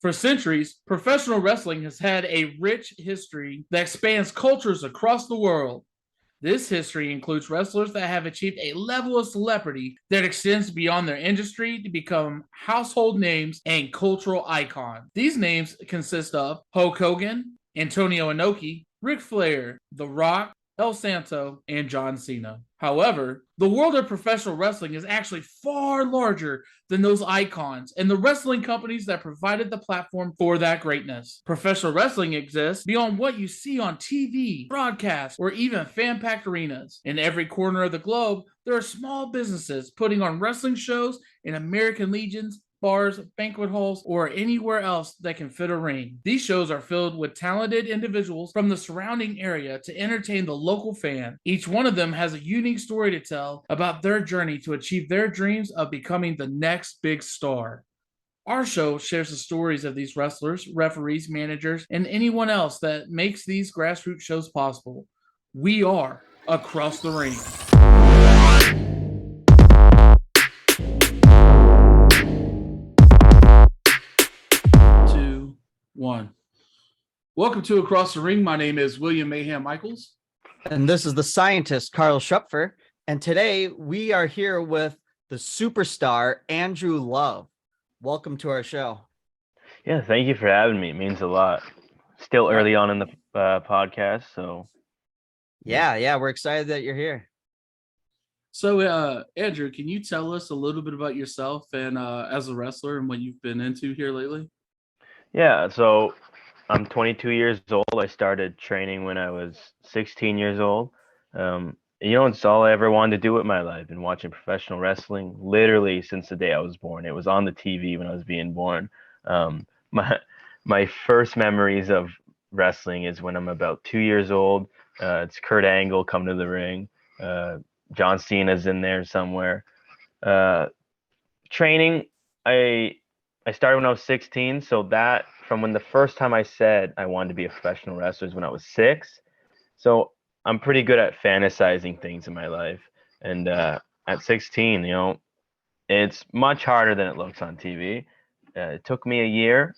For centuries, professional wrestling has had a rich history that spans cultures across the world. This history includes wrestlers that have achieved a level of celebrity that extends beyond their industry to become household names and cultural icons. These names consist of Hulk Hogan, Antonio Inoki, Ric Flair, The Rock, El Santo, and John Cena. However, the world of professional wrestling is actually far larger than those icons and the wrestling companies that provided the platform for that greatness. Professional wrestling exists beyond what you see on TV, broadcasts, or even fan-packed arenas. In every corner of the globe, there are small businesses putting on wrestling shows in American legions, bars, banquet halls, or anywhere else that can fit a ring. These shows are filled with talented individuals from the surrounding area to entertain the local fan. Each one of them has a unique story to tell about their journey to achieve their dreams of becoming the next big star. Our show shares the stories of these wrestlers, referees, managers, and anyone else that makes these grassroots shows possible. We are Across the Ring. 2, 1. Welcome to Across the Ring. My name is William Mayhem Michaels. And this is the scientist, Carl Schupfer. And today we are here with the superstar, Andrew Love. Welcome to our show. Yeah, thank you for having me. It means a lot. Still early on in the podcast, so. Yeah, we're excited that you're here. So, Andrew, can you tell us a little bit about yourself and as a wrestler and what you've been into here lately? Yeah, so I'm 22 years old. I started training when I was 16 years old. It's all I ever wanted to do with my life, and watching professional wrestling literally since the day I was born. It was on the TV when I was being born. My first memories of wrestling is when I'm about 2 years old. It's Kurt Angle come to the ring. John Cena's in there somewhere. Training, I started when I was 16, so that from when the first time I said I wanted to be a professional wrestler is when I was 6. So I'm pretty good at fantasizing things in my life. And at 16, it's much harder than it looks on TV. It took me a year,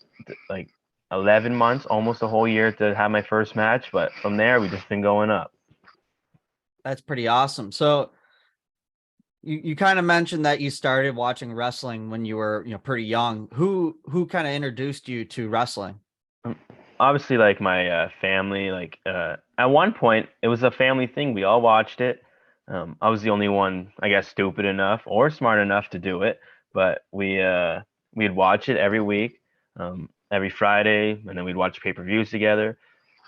like 11 months, almost a whole year to have my first match. But from there, we've just been going up. That's pretty awesome. So you kind of mentioned that you started watching wrestling when you were, pretty young. Who kind of introduced you to wrestling? Obviously, like my family, at one point it was a family thing. We all watched it. I was the only one, I guess, stupid enough or smart enough to do it, but we'd watch it every week, every Friday, and then we'd watch pay-per-views together.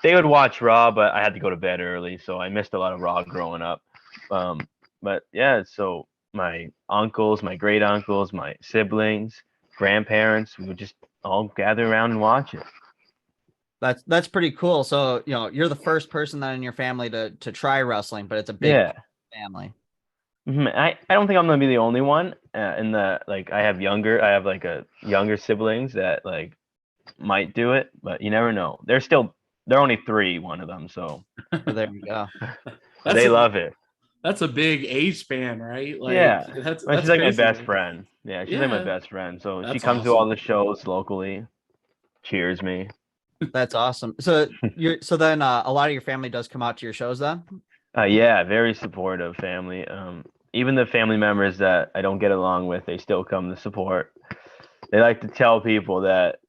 They would watch Raw, but I had to go to bed early, so I missed a lot of Raw growing up. But yeah, so my uncles, my great uncles, my siblings, grandparents, we would just all gather around and watch it. That's pretty cool. So, you're the first person that in your family to try wrestling, but it's a big family. Mm-hmm. I don't think I'm gonna be the only one. I have a younger siblings that might do it, but you never know. They're only 3, one of them, so there you go. They love it. That's a big age span, right? That's she's like my best friend. Yeah, she's like my best friend. So she comes to all the shows locally, cheers me. That's awesome. So then a lot of your family does come out to your shows then? Yeah, very supportive family. Even the family members that I don't get along with, they still come to support. They like to tell people that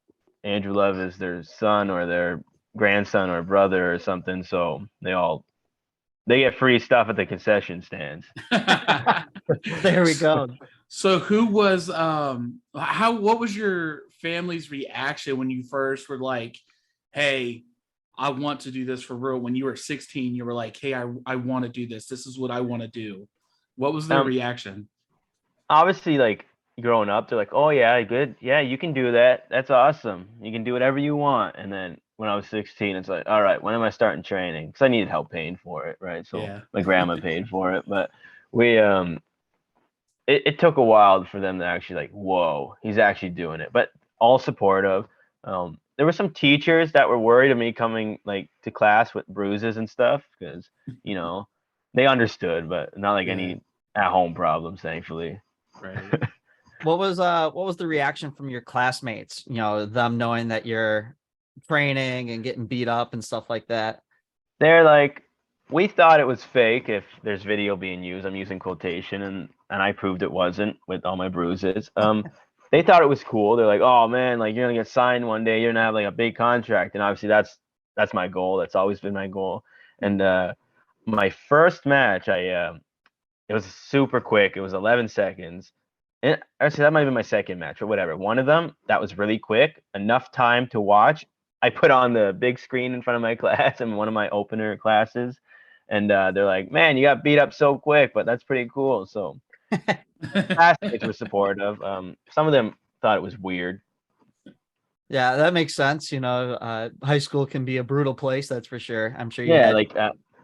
Andrew Love is their son or their grandson or brother or something. So they get free stuff at the concession stands. There we go. So who was what was your family's reaction when you first were like, hey, I want to do this for real? When you were 16, you were like, hey, I want to do this. This is what I want to do. What was their reaction? Obviously, growing up, they're like, oh yeah, good. Yeah, you can do that. That's awesome. You can do whatever you want. And then when I was 16, it's like, all right, when am I starting training? Because I needed help paying for it, right? So my grandma paid for it. But we it took a while for them to actually whoa, he's actually doing it. But all supportive. There were some teachers that were worried of me coming to class with bruises and stuff because they understood, but not any at-home problems, thankfully. Right. what was the reaction from your classmates? You know, them knowing that you're training and getting beat up and stuff like that. They're like, we thought it was fake if there's video being used. I'm using quotation, and I proved it wasn't with all my bruises. They thought it was cool. They're like, oh man, like you're gonna get signed one day. You're gonna have like a big contract, and obviously that's my goal. That's always been my goal. And my first match, it was super quick. It was 11 seconds. And actually, that might have been my second match, or whatever. One of them that was really quick, enough time to watch. I put on the big screen in front of my class in one of my opener classes, and they're like, "Man, you got beat up so quick, but that's pretty cool." So classmates were supportive. Some of them thought it was weird. Yeah, that makes sense. You know, high school can be a brutal place, that's for sure. I'm sure you Yeah, had. like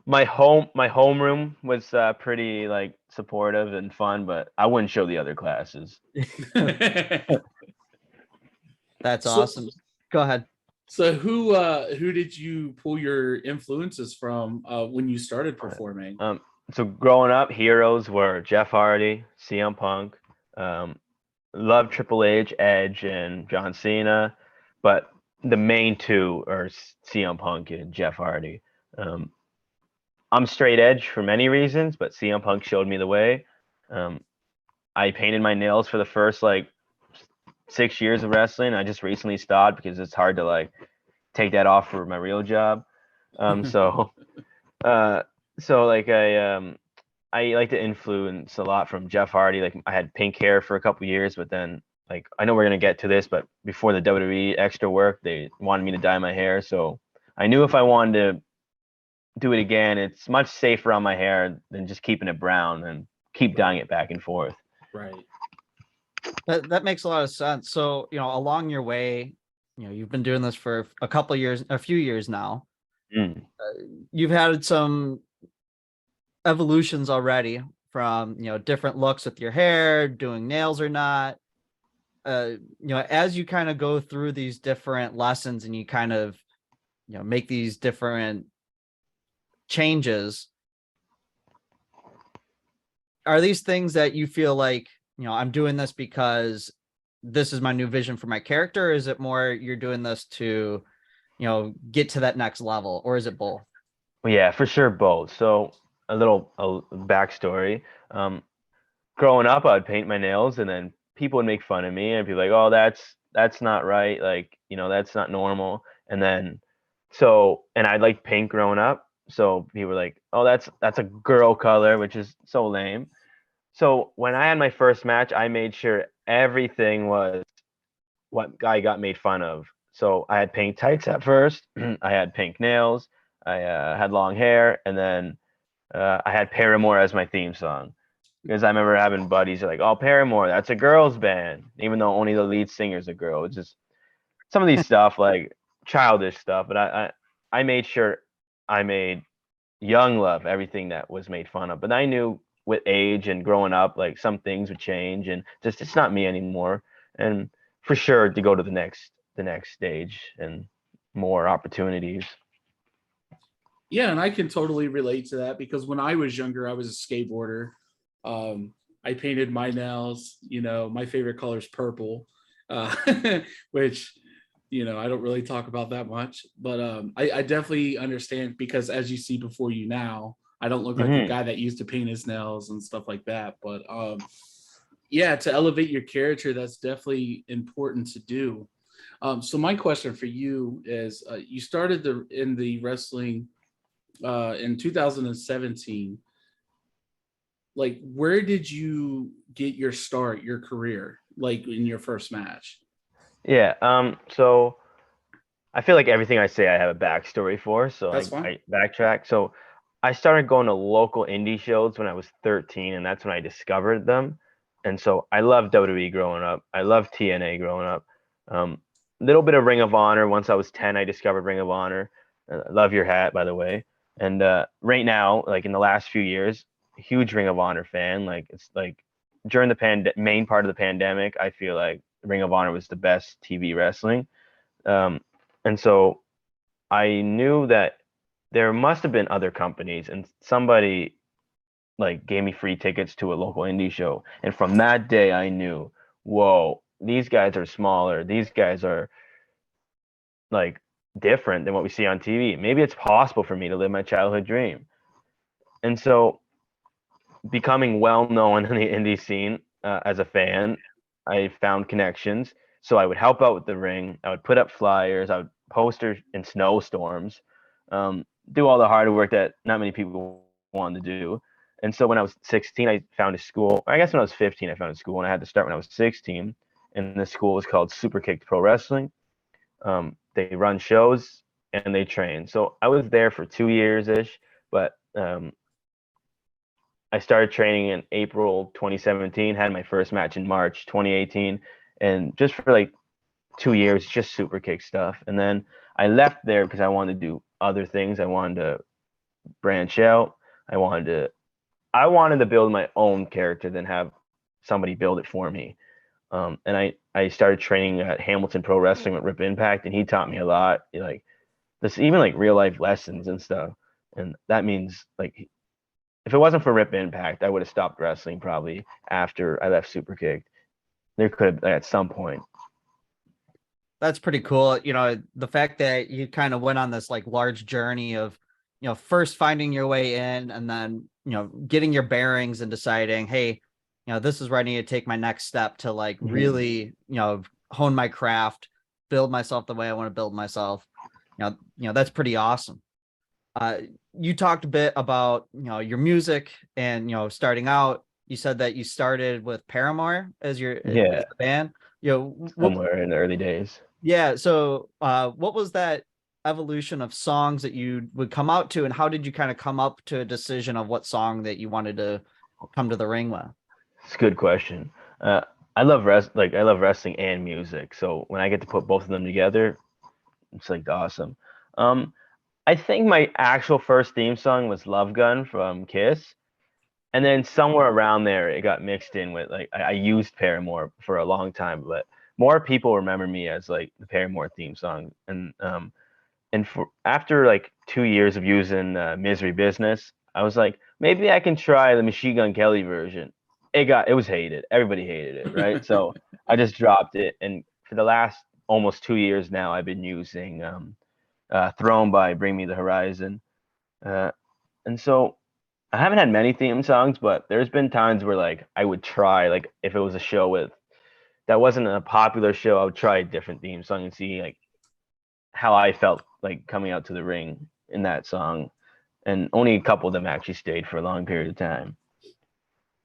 my homeroom was pretty like supportive and fun, but I wouldn't show the other classes. That's So- awesome. Go ahead. So who did you pull your influences from when you started performing? So growing up, heroes were Jeff Hardy, CM Punk, love Triple H, Edge, and John Cena, but the main two are CM Punk and Jeff Hardy. I'm straight edge for many reasons, but CM Punk showed me the way. I painted my nails for the first like 6 years of wrestling. I just recently stopped because it's hard to like take that off for my real job. So like I like to influence a lot from Jeff Hardy. Like I had pink hair for a couple years, but then like I know we're gonna get to this, but before the WWE extra work, they wanted me to dye my hair. So I knew if I wanted to do it again, it's much safer on my hair than just keeping it brown and keep dyeing it back and forth. Right. That makes a lot of sense. So, you know, along your way, you know, you've been doing this for a few years now. Mm. You've had some evolutions already from, you know, different looks with your hair, doing nails or not. You know, as you kind of go through these different lessons and you kind of, you know, make these different changes, are these things that you feel like, you know, I'm doing this because this is my new vision for my character? Or is it more you're doing this to, you know, get to that next level, or is it both? Well, yeah, for sure, both. So a little backstory. Growing up, I'd paint my nails, and then people would make fun of me and be like, "Oh, that's not right. Like, you know, that's not normal." And then, and I liked pink growing up, so people were like, "Oh, that's a girl color," which is so lame. So when I had my first match, I made sure everything was what I got made fun of. So I had pink tights at first. I had pink nails. I had long hair, and then I had Paramore as my theme song because I remember having buddies who are like, "Oh, Paramore, that's a girls' band," even though only the lead singer's a girl. It's just some of these stuff like childish stuff. But I made sure I made young love everything that was made fun of. But I knew with age and growing up, like some things would change, and just it's not me anymore. And for sure to go to the next stage and more opportunities. Yeah, and I can totally relate to that because when I was younger, I was a skateboarder. I painted my nails. You know, my favorite color is purple, uh, which you know I don't really talk about that much. But I definitely understand because as you see before you now, I don't look like a guy that used to paint his nails and stuff like that. But yeah, to elevate your character, that's definitely important to do. So my question for you is: you started in the wrestling in 2017. Like, where did you get your start, your career, like in your first match? Yeah. So I feel like everything I say I have a backstory for, so That's fine. I backtrack. So I started going to local indie shows when I was 13, and that's when I discovered them. And so I loved WWE growing up. I loved TNA growing up. Little bit of Ring of Honor. Once I was 10, I discovered Ring of Honor. Love your hat, by the way. And right now, like in the last few years, huge Ring of Honor fan. Like it's like during the main part of the pandemic, I feel like Ring of Honor was the best TV wrestling. Um, and so I knew that there must have been other companies, and somebody like gave me free tickets to a local indie show. And from that day, I knew whoa, these guys are smaller. These guys are like different than what we see on TV. Maybe it's possible for me to live my childhood dream. And so becoming well known in the indie scene as a fan, I found connections. So I would help out with the ring. I would put up flyers. I would poster in snowstorms, do all the hard work that not many people wanted to do. And so when I was 16, I found a school. I guess when I was 15, I found a school, and I had to start when I was 16. And the school was called Super Kicked Pro Wrestling. They run shows and they train. So I was there for 2 years ish, but I started training in April 2017, had my first match in March 2018, and just for like 2 years, just super kick stuff. And then I left there because I wanted to do other things. I wanted to branch out. I wanted to build my own character than have somebody build it for me. And I started training at Hamilton Pro Wrestling with Rip Impact, and he taught me a lot, like this, even like real life lessons and stuff. And that means like if it wasn't for Rip Impact, I would have stopped wrestling probably after I left Superkick. There could have at some point. That's pretty cool. The fact that you kind of went on this like large journey of, first finding your way in and then, getting your bearings and deciding, hey, this is where I need to take my next step to like really, hone my craft, build myself the way I want to build myself. That's pretty awesome. You talked a bit about, your music and, starting out. You said that you started with Paramore as as the band. Somewhere in the early days. Yeah. So what was that evolution of songs that you would come out to, and how did you kind of come up to a decision of what song that you wanted to come to the ring with? It's a good question. I love wrestling and music. So when I get to put both of them together, it's like awesome. I think my actual first theme song was Love Gun from Kiss. And then somewhere around there, it got mixed in with like I used Paramore for a long time, but more people remember me as like the Paramore theme song. And for after like 2 years of using Misery Business, I was like, maybe I can try the Machine Gun Kelly version. It was hated. Everybody hated it, right? So I just dropped it. And for the last almost 2 years now, I've been using Thrown by Bring Me the Horizon. And so I haven't had many theme songs, but there's been times where like I would try, like if it was a show that wasn't a popular show, I would try a different theme song and see like how I felt like coming out to the ring in that song. And only a couple of them actually stayed for a long period of time.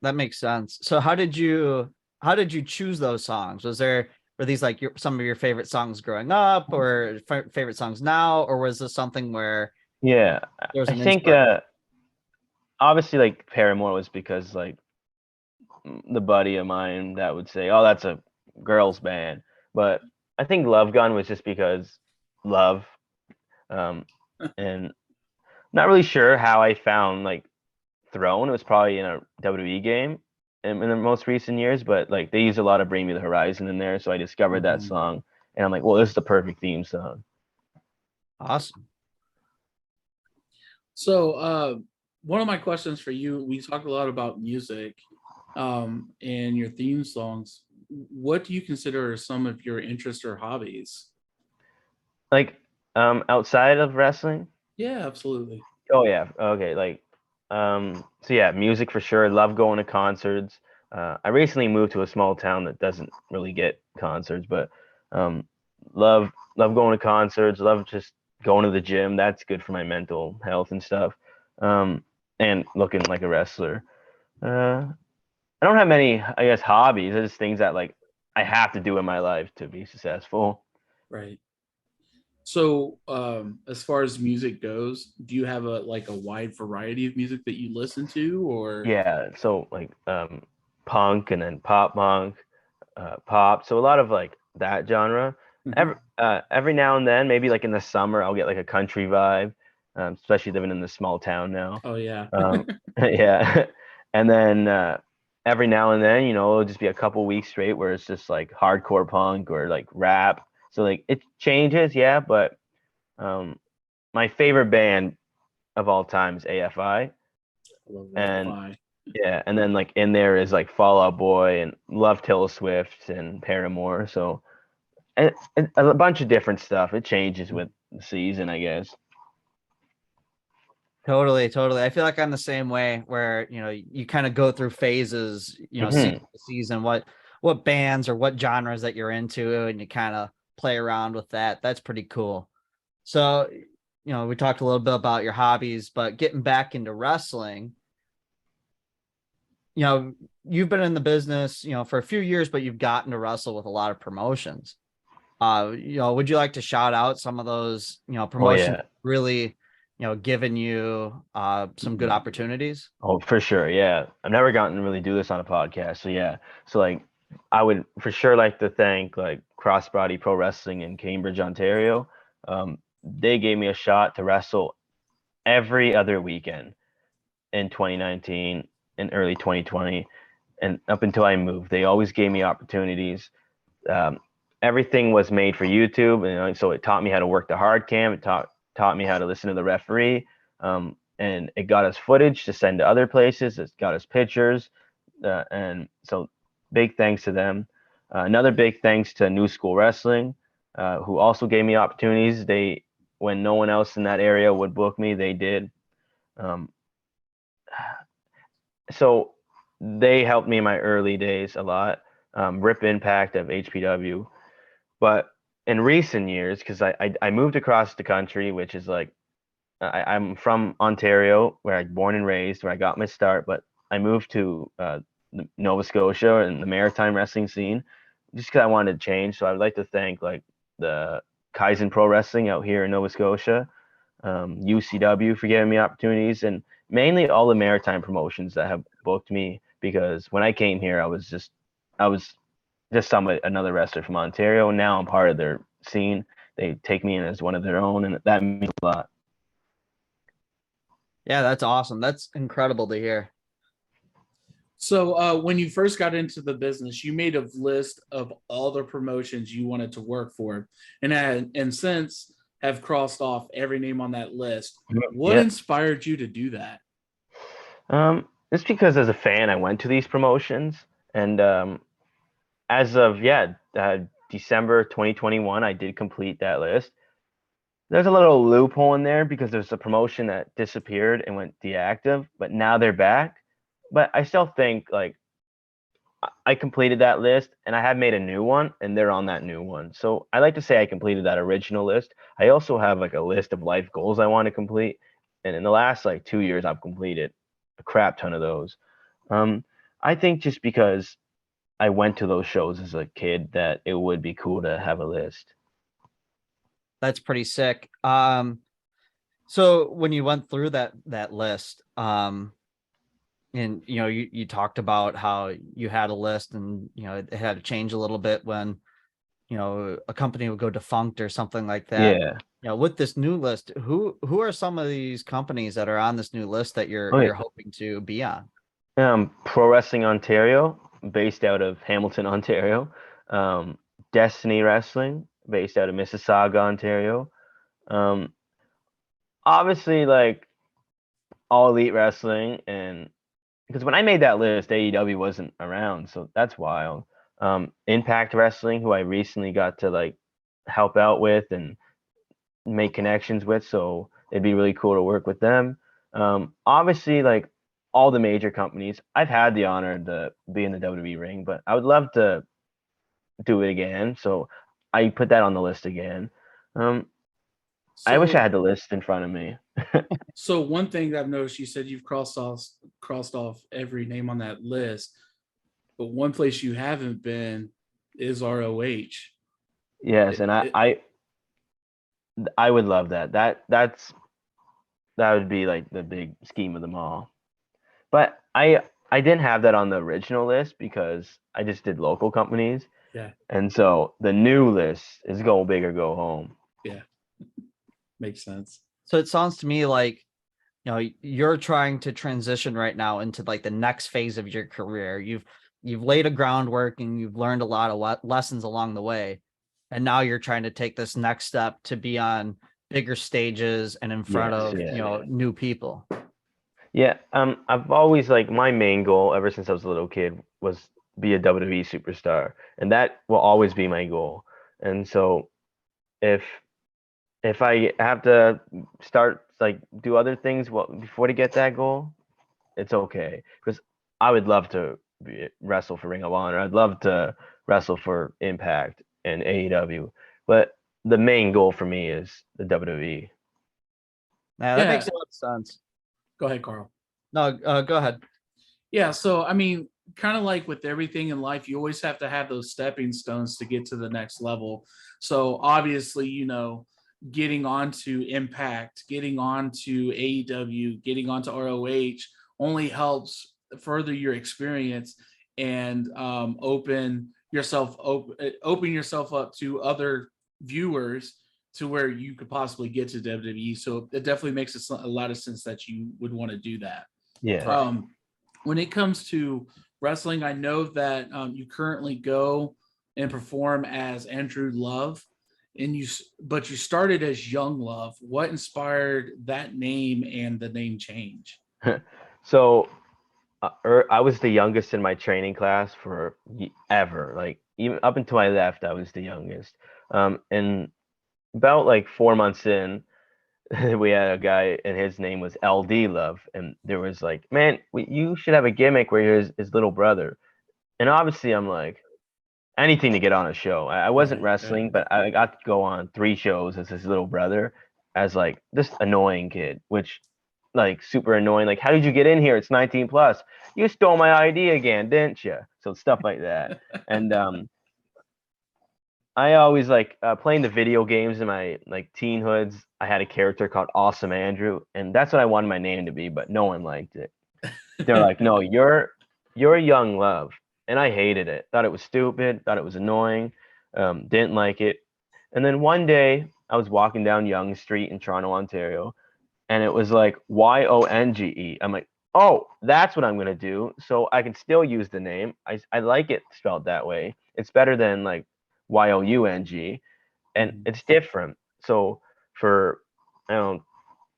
That makes sense. So how did you choose those songs? Were these like some of your favorite songs growing up, or favorite songs now, or was this something where Yeah, there was I an think obviously like Paramore was because like the buddy of mine that would say, "Oh, that's a girls band," but I think Love Gun was just because love, and not really sure how I found like Throne. It was probably in a WWE game in the most recent years, but like they use a lot of Bring Me the Horizon in there, so I discovered that song, and I'm like, well, this is the perfect theme song. Awesome. So, one of my questions for you, we talked a lot about music, and your theme songs. What do you consider some of your interests or hobbies? Like outside of wrestling. Yeah, absolutely. Oh yeah, okay. Like so yeah, music for sure. Love going to concerts. I recently moved to a small town that doesn't really get concerts, but um, love going to concerts. Love just going to the gym. That's good for my mental health and stuff. Um, and looking like a wrestler. I don't have many, I guess, hobbies. It's just things that like I have to do in my life to be successful. Right. So, as far as music goes, do you have a wide variety of music that you listen to, or? Yeah, so like punk and then pop punk, pop. So a lot of like that genre. Every now and then, maybe like in the summer, I'll get like a country vibe, especially living in this small town now. Oh yeah. Yeah, and then every now and then, it'll just be a couple weeks straight where it's just like hardcore punk or like rap. So like it changes, yeah, but my favorite band of all time is AFI. I love And AFI. Yeah, and then like in there is like Fall Out Boy and love Taylor Swift and Paramore. So and a bunch of different stuff. It changes with the season, I guess. Totally, totally. I feel like I'm the same way where, you kind of go through phases, season Hmm. to season, what bands or what genres that you're into, and you kind of play around with that. That's pretty cool. So, we talked a little bit about your hobbies, but getting back into wrestling, you know, you've been in the business, for a few years, but you've gotten to wrestle with a lot of promotions. Would you like to shout out some of those, Oh promotions yeah. really, given you some good opportunities? Oh, for sure. Yeah. I've never gotten to really do this on a podcast. So yeah. So like I would for sure like to thank like Crossbody Pro Wrestling in Cambridge, Ontario. They gave me a shot to wrestle every other weekend in 2019 and early 2020. And up until I moved, they always gave me opportunities. Um, Everything was made for YouTube, and so it taught me how to work the hard cam. It taught me how to listen to the referee, and it got us footage to send to other places. It got us pictures, and so big thanks to them. Another big thanks to New School Wrestling, who also gave me opportunities. They when no one else in that area would book me, they did. Um, so they helped me in my early days a lot. Rip Impact of HPW. But in recent years, because I moved across the country, which is like I'm from Ontario, where I was born and raised, where I got my start. But I moved to Nova Scotia and the maritime wrestling scene, just because I wanted to change. So I'd like to thank like the Kaizen Pro Wrestling out here in Nova Scotia, UCW for giving me opportunities, and mainly all the maritime promotions that have booked me. Because when I came here, I was just another wrestler from Ontario. And now I'm part of their scene. They take me in as one of their own, and that means a lot. Yeah, that's awesome. That's incredible to hear. So, when you first got into the business, you made a list of all the promotions you wanted to work for, and since have crossed off every name on that list. What Yeah. inspired you to do that? It's because as a fan, I went to these promotions, and as of December 2021, I did complete that list. There's a little loophole in there because there's a promotion that disappeared and went deactive, but now they're back. But I still think like I completed that list and I have made a new one and they're on that new one. So I like to say I completed that original list. I also have like a list of life goals I want to complete. And in the last like 2 years, I've completed a crap ton of those. Um, I think just because I went to those shows as a kid that it would be cool to have a list. That's pretty sick. So when you went through that list, and you talked about how you had a list, and it had to change a little bit when a company would go defunct or something like that. Yeah. With this new list, who are some of these companies that are on this new list that Oh, you're yeah. hoping to be on? Pro Wrestling Ontario, based out of Hamilton, Ontario. Um, Destiny Wrestling, based out of Mississauga, Ontario. Um, Obviously, like All Elite Wrestling, and because when I made that list, AEW wasn't around, so that's wild. Impact Wrestling, who I recently got to like help out with and make connections with, so it'd be really cool to work with them. Obviously, like all the major companies, I've had the honor to be in the WWE ring, but I would love to do it again. So I put that on the list again. Um, I wish I So, had the list in front of me. so one thing that I've noticed, you said you've crossed off every name on that list, but one place you haven't been is ROH. Yes, It, and it, I would love that. That would be like the big scheme of them all. But I didn't have that on the original list because I just did local companies. yeah, And so the new list is go big or go home. yeah, makes sense. So it sounds to me like you're trying to transition right now into like the next phase of your career. You've laid a groundwork and you've learned a lot of lessons along the way, and now you're trying to take this next step to be on bigger stages and in front Yes, of yeah. new people. Yeah, I've always like my main goal ever since I was a little kid was be a WWE superstar, and that will always be my goal. And so if if I have to start like do other things before to get that goal, it's okay because I would love to wrestle for Ring of Honor. I'd love to wrestle for Impact and AEW, but the main goal for me is the WWE. Yeah, that Yeah, makes a lot of sense. go ahead, Carl. No, go ahead. Yeah, so I mean, kind of like with everything in life, you always have to have those stepping stones to get to the next level. So obviously, getting onto Impact, getting onto AEW, getting onto ROH only helps further your experience and open yourself up to other viewers to where you could possibly get to WWE. So it definitely makes a lot of sense that you would want to do that. Yeah. Right. When it comes to wrestling, I know that you currently go and perform as Andrew Love, but you started as Young Love. What inspired that name and the name change? So I was the youngest in my training class for ever. Like even up until I left, I was the youngest. And about like 4 months in, we had a guy and his name was LD Love, and there was like, man, you should have a gimmick where you're his little brother. And obviously, I'm like anything to get on a show. I wasn't Right. wrestling, but I got to go on 3 shows as his little brother, as like this annoying kid, which like super annoying. Like, how did you get in here? It's 19 plus. You stole my ID again, didn't you? So stuff like that. And I always like playing the video games in my like teen hoods. I had a character called Awesome Andrew, and that's what I wanted my name to be, but no one liked it. They're like, no, you're Young Love, and I hated it. Thought it was stupid. Thought it was annoying. Didn't like it. And then one day I was walking down Yonge Street in Toronto, Ontario, and it was like YONGE. I'm like, oh, that's what I'm gonna do. So I can still use the name. I like it spelled that way. It's better than like YOUNG, and Mhm. it's different. So for I don't know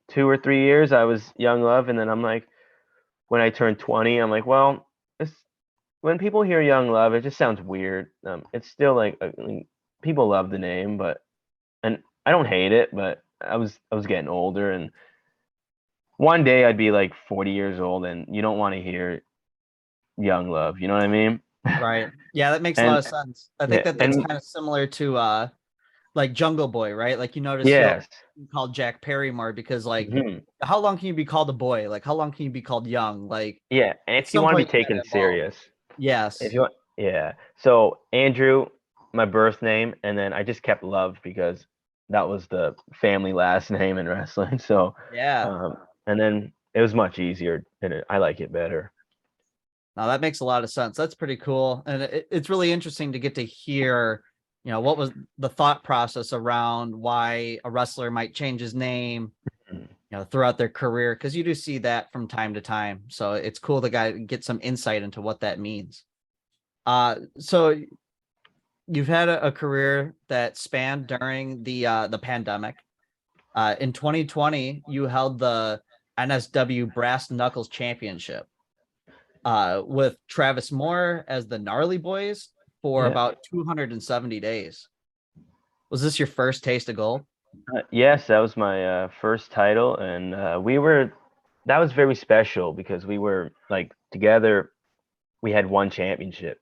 2 or 3 years, I was Young Love, and then I'm like, when I turned 20, I'm like, well, it's when people hear Young Love, it just sounds weird. It's still like people love the name, but and I don't hate it, but I was getting older, and one day I'd be like 40 years old, and you don't want to hear Young Love. You know what I mean? Right. Yeah, that makes a lot And of sense. I think yeah, that that's and kind of similar to like Jungle Boy, right? Like you notice you don't yes, call Jack Perry more because like hmm how long can you be called a boy? Like how long can you be called young? Like yeah. And at if you some want to be point you taken gotta evolve. serious, if Yes. you want, yeah. So Andrew, my birth name, and then I just kept Love because that was the family last name in wrestling. So, Yeah. and then it was much easier, and I like it better. Now that makes a lot of sense. That's pretty cool. And it's really interesting to get to hear, what was the thought process around why a wrestler might change his name, Mhm. throughout their career. Cause you do see that from time to time. So it's cool to get some insight into what that means. So you've had a career that spanned during the pandemic. In 2020, you held the NSW Brass Knuckles Championship with Travis Moore as the Gnarly Boys for Yeah. about 270 days. Was this your first taste of gold? Yes, that was my first title, and that was very special because we were like together. We had one championship,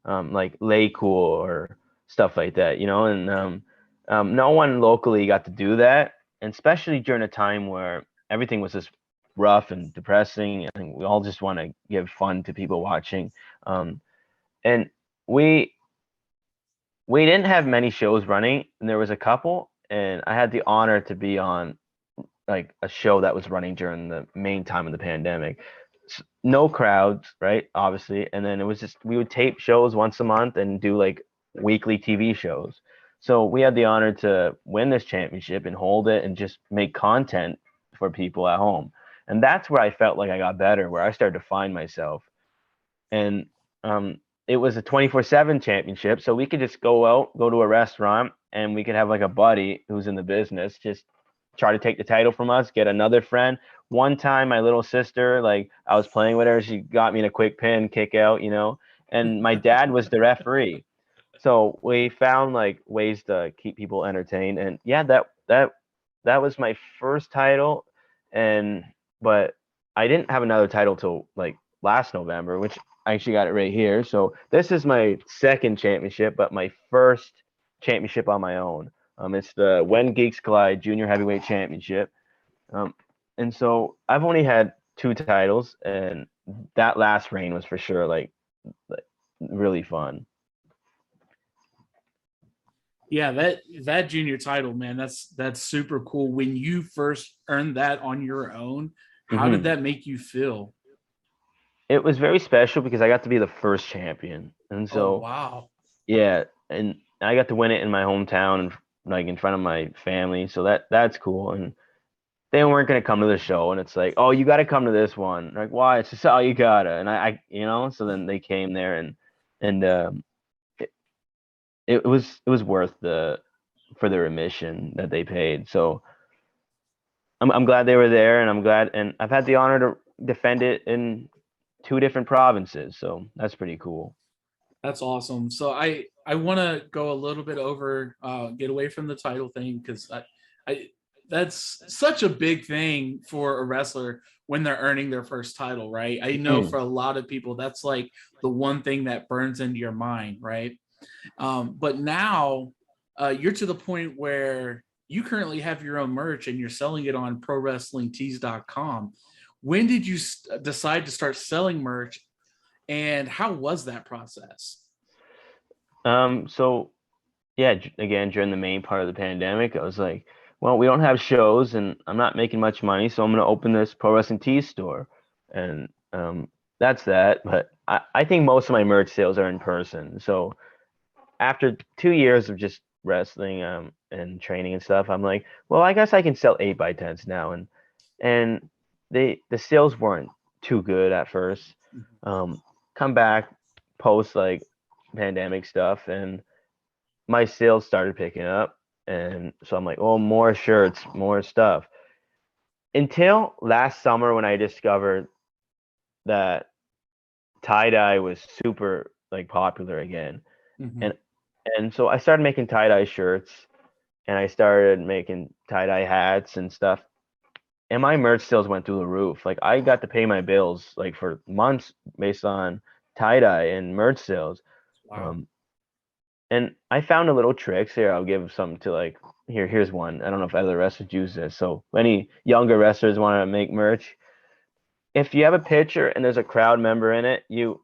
like Lay Cool or stuff like that, and no one locally got to do that, and especially during a time where everything was just rough and depressing, and we all just want to give fun to people watching, and we we didn't have many shows running, and there was a couple, and I had the honor to be on like a show that was running during the main time of the pandemic. No crowds, right? Obviously, and then it was just we would tape shows once a month and do like weekly TV shows. So we had the honor to win this championship and hold it and just make content for people at home. And that's where I felt like I got better, where I started to find myself. And it was a 24/7 championship, so we could just go out, go to a restaurant, and we could have like a buddy who's in the business, just try to take the title from us, get another friend. One time, my little sister, like I was playing with her, she got me in a quick pin, kick out, and my dad was the referee. So we found like ways to keep people entertained, and yeah, that was my first title, but I didn't have another title till like last November, which I actually got it right here. So this is my second championship, but my first championship on my own. It's the When Geeks Collide Junior Heavyweight Championship. And so I've only had 2 titles, and that last reign was for sure like really fun. Yeah, that junior title, man, that's super cool. When you first earned that on your own, how did that make you feel? It was very special because I got to be the first champion, and Oh, so wow. yeah, and I got to win it in my hometown, like in front of my family. So that's cool. And they weren't gonna come to the show, and it's like, oh, you got to come to this one. Like, why? It's just all you gotta. And so then they came there, and it, it was worth for their admission that they paid. So I'm glad they were there, and I'm glad, and I've had the honor to defend it in 2 different provinces. So that's pretty cool. That's awesome. So I want to go a little bit over, get away from the title thing, because I that's such a big thing for a wrestler when they're earning their first title, right? I know for a lot of people that's like the one thing that burns into your mind, right? But now you're to the point where you currently have your own merch and you're selling it on prowrestlingtees.com. When did you decide to start selling merch, and how was that process? So yeah, again, during the main part of the pandemic, I was like, well, we don't have shows and I'm not making much money, so I'm going to open this Pro Wrestling Tees store. And that's that. But I think most of my merch sales are in person. So after 2 years of just wrestling and training and stuff, I'm like, well, I guess I can sell 8x10s now. And the sales weren't too good at first. Come back post like pandemic stuff, and my sales started picking up, and so I'm like, oh, more shirts, more stuff. Until last summer when I discovered that tie-dye was super like popular again. Mm-hmm. And so I started making tie-dye shirts, and I started making tie-dye hats and stuff. And my merch sales went through the roof. Like I got to pay my bills like for months based on tie-dye and merch sales. Wow. And I found a little tricks here. I'll give some to like here's one. I don't know if other wrestlers use this. So any younger wrestlers want to make merch, if you have a picture and there's a crowd member in it, you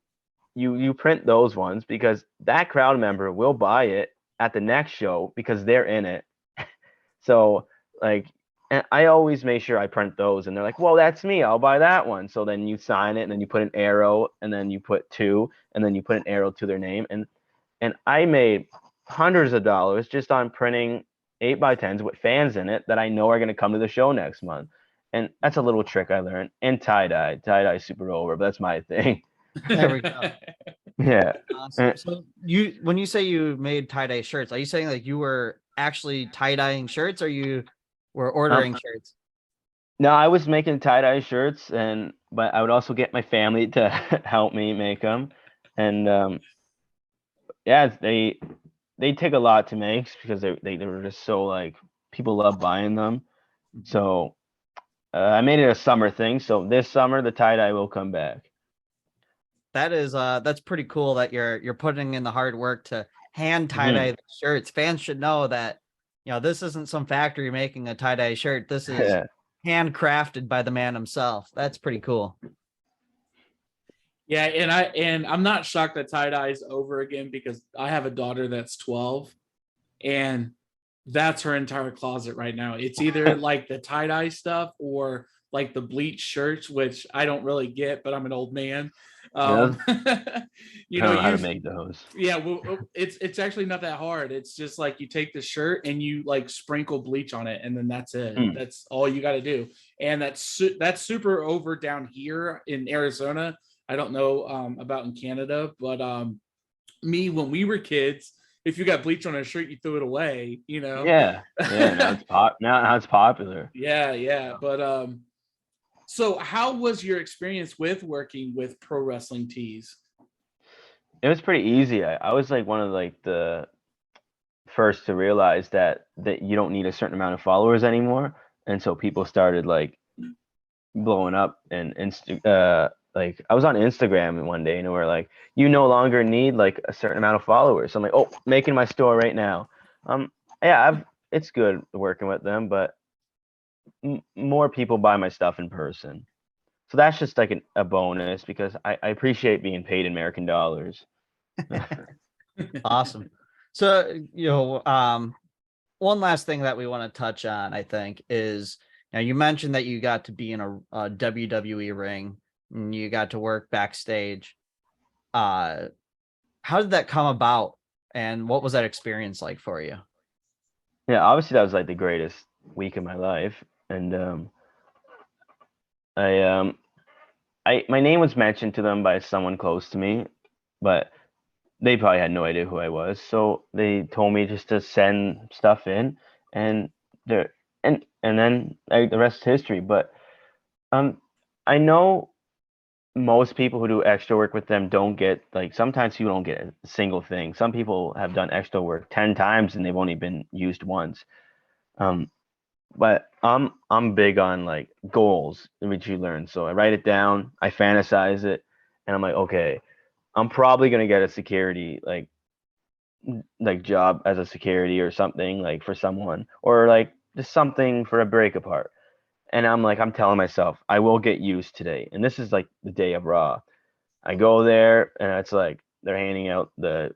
print those ones, because that crowd member will buy it at the next show because they're in it. So like, and I always make sure I print those, and they're like, well, that's me, I'll buy that one. So then you sign it, and then you put an arrow, and then you put 2, and then you put an arrow to their name. And I made hundreds of dollars just on printing 8x10s with fans in it that I know are going to come to the show next month. And that's a little trick I learned. And tie-dye. Tie-dye super over, but that's my thing. There we go. Yeah. Awesome. So when you say you made tie-dye shirts, are you saying like you were actually tie-dyeing shirts, or you were ordering shirts? No, I was making tie-dye shirts, but I would also get my family to help me make them. And yeah, they take a lot to make because they were just so like, people love buying them. So I made it a summer thing. So this summer the tie-dye will come back. That is that's pretty cool that you're putting in the hard work to hand tie-dye the shirts. Fans should know that, this isn't some factory making a tie-dye shirt. This is handcrafted by the man himself. That's pretty cool. Yeah, and I'm not shocked that tie-dye is over again, because I have a daughter that's 12, and that's her entire closet right now. It's either like the tie-dye stuff or like the bleach shirts, which I don't really get, but I'm an old man. I You don't know, know how to make those. yeah, well, it's actually not that hard. It's just like you take the shirt and you like sprinkle bleach on it, and then that's it. That's all you got to do. And that's super over down here in Arizona. I don't know about in Canada, but me, when we were kids if you got bleach on a shirt, you threw it away, you know? Yeah. Now it's now it's popular. Yeah. But so how was your experience with working with pro wrestling tees? It was pretty easy. I was like one of like the first to realize that you don't need a certain amount of followers anymore, and so people started like blowing up and like I was on Instagram one day and we're like, you no longer need like a certain amount of followers. So I'm like, oh, making my store right now. Yeah, it's good working with them, but more people buy my stuff in person. So that's just like a bonus because I appreciate being paid American dollars. Awesome. So, one last thing that we want to touch on, I think, is you mentioned that you got to be in a WWE ring and you got to work backstage. How did that come about, and what was that experience like for you? Yeah, obviously that was like the greatest week of my life, and I my name was mentioned to them by someone close to me, but they probably had no idea who I was. So they told me just to send stuff in, and there and then the rest is history. But I know most people who do extra work with them don't get like sometimes you don't get a single thing. Some people have done extra work 10 times and they've only been used once. Um, but I'm big on like goals, which you learn. So I write it down, I fantasize it, and I'm like, okay, I'm probably gonna get a security like job as a security or something like for someone or like just something for a break apart. And I'm telling myself I will get used today. And this is like the day of Raw. I go there and it's like they're handing out the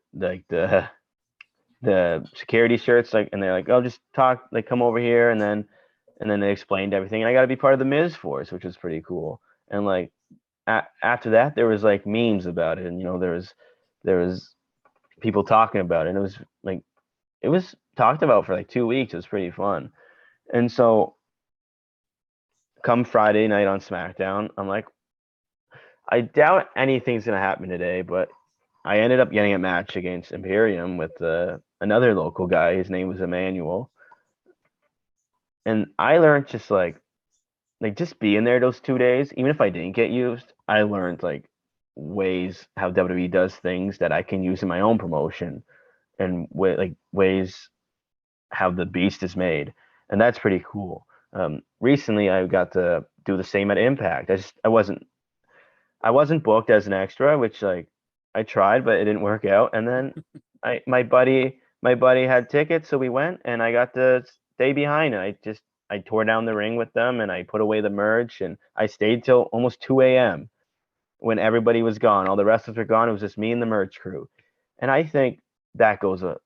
security shirts like and they're like, oh, just talk, like come over here, and then they explained everything, and I got to be part of the Miz force, which was pretty cool. And like after that there was like memes about it, and there was people talking about it, and it was talked about for like 2 weeks. It was pretty fun. And so come Friday night on SmackDown, I'm like, I doubt anything's gonna happen today, but I ended up getting a match against Imperium with another local guy. His name was Emmanuel, and I learned just like just being there those 2 days. Even if I didn't get used, I learned like ways how WWE does things that I can use in my own promotion, and ways how the beast is made, and that's pretty cool. Recently, I got to do the same at Impact. I wasn't booked as an extra, which like I tried, but it didn't work out. And then my buddy had tickets, so we went, and I got to stay behind. And I tore down the ring with them, and I put away the merch, and I stayed till almost 2 a.m. when everybody was gone. All the wrestlers were gone. It was just me and the merch crew, and I think that goes a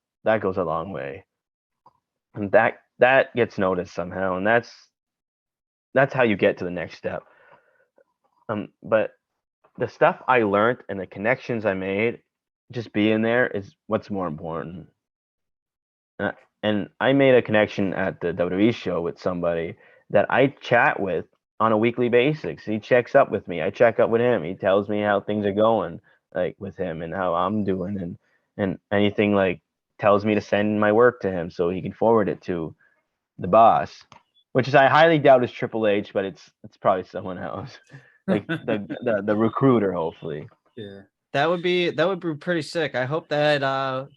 long way, and that gets noticed somehow, and that's how you get to the next step. But the stuff I learned and the connections I made just being there is what's more important. Uh, And I made a connection at the WWE show with somebody that I chat with on a weekly basis. He checks up with me. I check up with him. He tells me how things are going, like with him and how I'm doing, and anything like tells me to send my work to him so he can forward it to the boss, which is I highly doubt is Triple H, but it's probably someone else, like the recruiter, hopefully. Yeah. That would be pretty sick. I hope that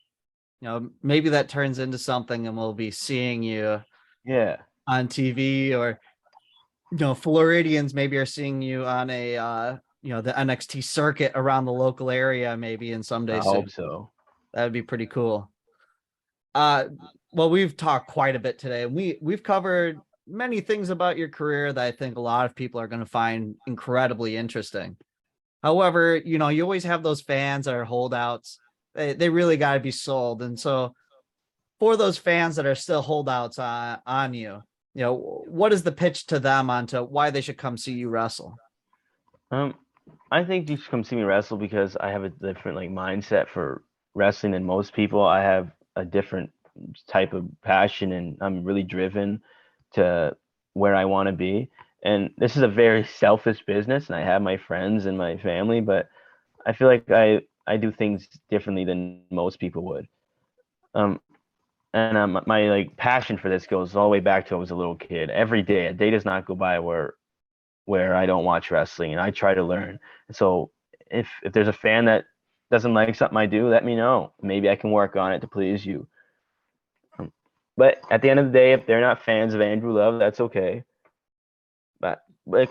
maybe that turns into something and we'll be seeing you Yeah, on TV, or Floridians maybe are seeing you on a the NXT circuit around the local area maybe in someday I soon. hope so. That would be pretty cool. Uh well, we've talked quite a bit today. We've covered many things about your career that I think a lot of people are going to find incredibly interesting. However, you always have those fans that are holdouts. They really got to be sold. And so for those fans that are still holdouts on you, what is the pitch to them onto why they should come see you wrestle? Um, I think you should come see me wrestle because I have a different like mindset for wrestling than most people. I have a different type of passion, and I'm really driven to where I want to be. And this is a very selfish business, and I have my friends and my family, but I feel like I do things differently than most people would. And my like passion for this goes all the way back to I was a little kid. Every day, a day does not go by where I don't watch wrestling, and I try to learn. So if there's a fan that doesn't like something I do, let me know. Maybe I can work on it to please you. But at the end of the day, if they're not fans of Andrew Love, that's okay. But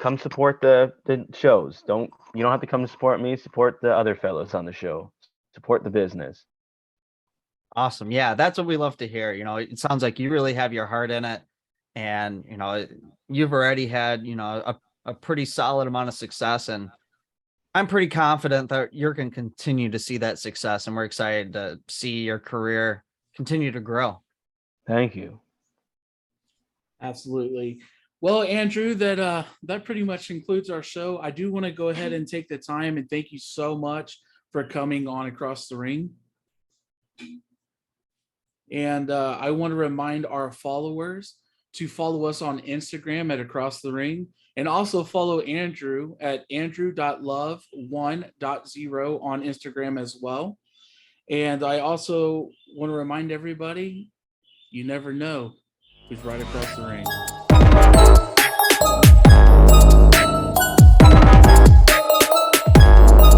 come support the shows. You don't have to come to support me. Support the other fellows on the show. Support the business. Awesome. Yeah, that's what we love to hear. It sounds like you really have your heart in it, and you've already had a pretty solid amount of success, and I'm pretty confident that you're going to continue to see that success, and we're excited to see your career continue to grow. Thank you. Absolutely. Well, Andrew, that pretty much concludes our show. I do want to go ahead and take the time and thank you so much for coming on Across the Ring. And I want to remind our followers to follow us on Instagram at Across the Ring, and also follow Andrew at andrew.love1.0 on Instagram as well. And I also want to remind everybody, you never know who's right across the ring.